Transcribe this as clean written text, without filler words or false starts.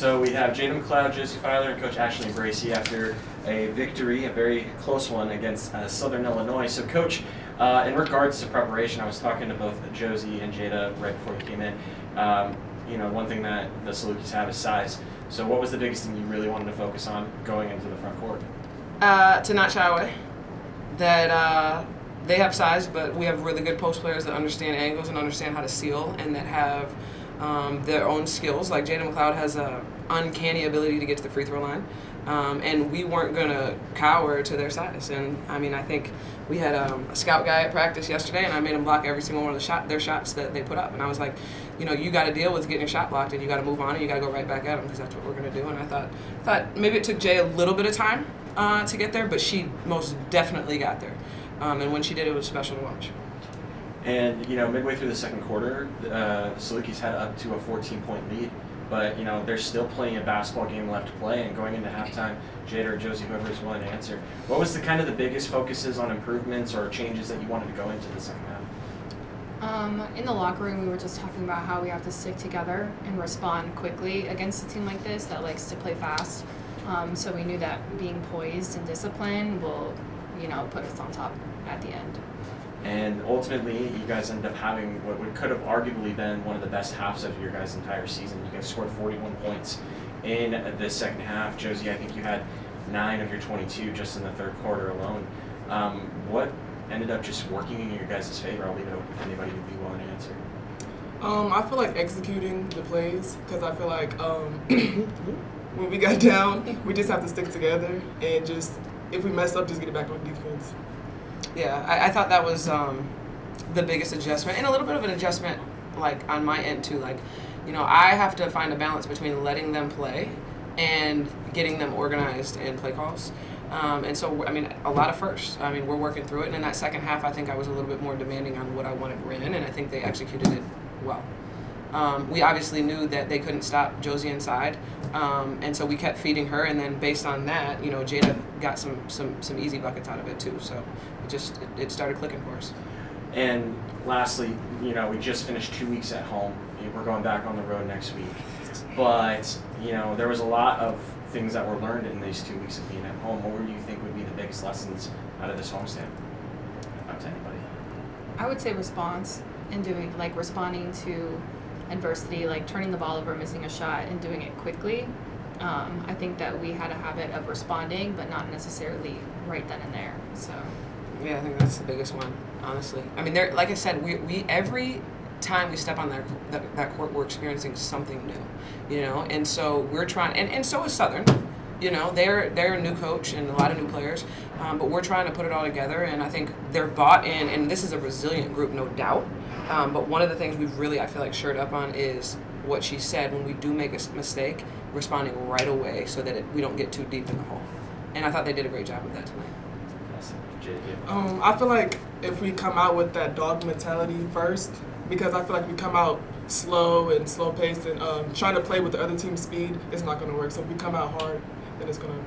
So we have Jaida McCloud, Josie and Coach Ashleen Bracey after a victory, a very close one against Southern Illinois. So Coach, in regards to preparation, I was talking to both Josie and Jaida right before you came in. One thing that the Salukis have is size. So what was the biggest thing you really wanted to focus on going into the front court? To not shy away. That they have size, but we have really good post players that understand angles and understand how to seal and that have their own skills. Like Jaida McCloud has a uncanny ability to get to the free throw line, and we weren't going to cower to their size. And I mean, I think we had a scout guy at practice yesterday, and I made him block every single one of their shots that they put up. And I was like, you got to deal with getting your shot blocked, and you got to move on, and you got to go right back at them because that's what we're going to do. And I thought maybe it took Jay a little bit of time to get there, but she most definitely got there. And when she did, it was special to watch. And, midway through the second quarter, the Salukis had up to a 14-point lead. But, there's still plenty of basketball game left to play. And going into halftime, Jaida or Josie, whoever is willing to answer, what was the biggest focuses on improvements or changes that you wanted to go into the second half? In the locker room, we were just talking about how we have to stick together and respond quickly against a team like this that likes to play fast. So we knew that being poised and disciplined will, put us on top at the end. And ultimately, you guys ended up having what could have arguably been one of the best halves of your guys' entire season. You guys scored 41 points in the second half. Josie, I think you had 9 of your 22 just in the third quarter alone. What ended up just working in your guys' favor? I'll leave it open if anybody would be willing to answer. I feel like executing the plays, because I feel like when we got down, we just have to stick together and just, if we mess up, just get it back on defense. Yeah, I thought that was the biggest adjustment, and a little bit of an adjustment like on my end too. Like, I have to find a balance between letting them play and getting them organized in play calls. And so, a lot of firsts. We're working through it, and in that second half, I think I was a little bit more demanding on what I wanted ran, and I think they executed it well. We obviously knew that they couldn't stop Josie inside, and so we kept feeding her, and then based on that, Jaida got some easy buckets out of it too. So it started clicking for us. And lastly, we just finished 2 weeks at home. We're going back on the road next week, but there was a lot of things that were learned in these 2 weeks of being at home. What do you think would be the biggest lessons out of this homestand? Up to anybody. I would say response and responding to adversity, like turning the ball over, missing a shot, and doing it quickly. I think that we had a habit of responding, but not necessarily right then and there. So. Yeah, I think that's the biggest one, honestly. Like I said, we every time we step on that court, we're experiencing something new, and so we're trying, and so is Southern. They're a new coach and a lot of new players, but we're trying to put it all together, and I think they're bought in, and this is a resilient group, no doubt. But one of the things we've really, I feel like, shored up on is what she said, when we do make a mistake, responding right away so that we don't get too deep in the hole. And I thought they did a great job of that tonight. I feel like if we come out with that dog mentality first, because I feel like we come out slow paced and trying to play with the other team's speed, it's not going to work. So if we come out hard, then it's going to